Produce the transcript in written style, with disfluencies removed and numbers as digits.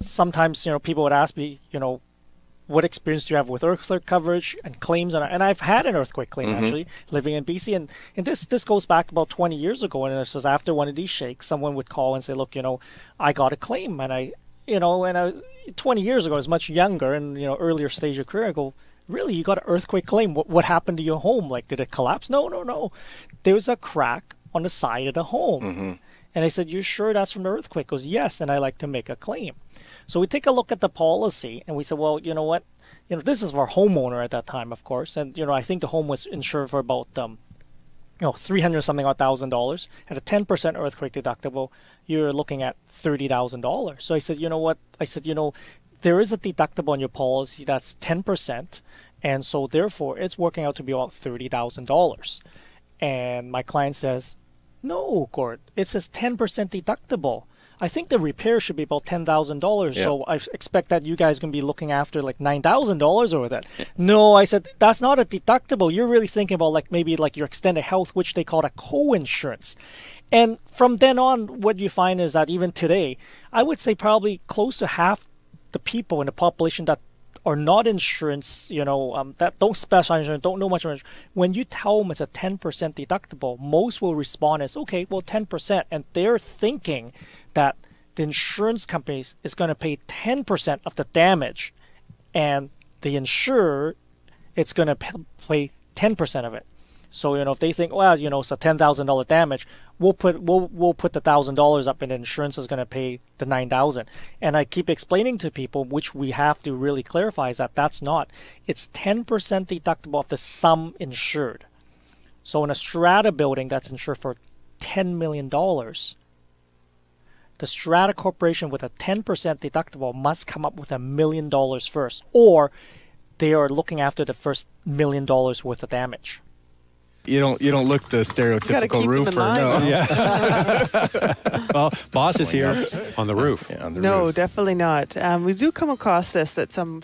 sometimes, people would ask me, what experience do you have with earthquake coverage and claims? And I've had an earthquake claim actually, living in BC. And this goes back about 20 years ago. And this was after one of these shakes, someone would call and say, look, I got a claim. And I 20 years ago, I was much younger and, earlier stage of career. I go, really, you got an earthquake claim? What happened to your home? Like, did it collapse? No. There was a crack on the side of the home. And I said, you sure that's from the earthquake? He goes, yes, and I like to make a claim. So we take a look at the policy, and we said, well, you know what? This is our homeowner at that time, of course. And, I think the home was insured for about, $300-something odd thousand. At a 10% earthquake deductible, you're looking at $30,000. So I said, you know what? I said, there is a deductible on your policy that's 10%. And so therefore, it's working out to be about $30,000. And my client says, no, Gord, it says 10% deductible. I think the repair should be about $10,000. So I expect that you guys are going to be looking after like $9,000 over that. No, I said, that's not a deductible. You're really thinking about maybe your extended health, which they call a co-insurance. And from then on, what you find is that even today, I would say probably close to half the people in the population that are not insurance, that don't specialize in insurance, don't know much about insurance. When you tell them it's a 10% deductible, most will respond as, okay, well, 10%. And they're thinking that the insurance companies is going to pay 10% of the damage, and the insurer, it's going to pay 10% of it. So, if they think, well, it's a $10,000 damage, we'll put the $1,000 up and the insurance is going to pay the $9,000. And I keep explaining to people, which we have to really clarify, is that that's not. It's 10% deductible of the sum insured. So in a Strata building that's insured for $10 million, the Strata Corporation with a 10% deductible must come up with $1 million first, or they are looking after the first $1 million worth of damage. You don't look the stereotypical roofer. No, Well, boss is here on the roof. No, definitely not. We do come across this at some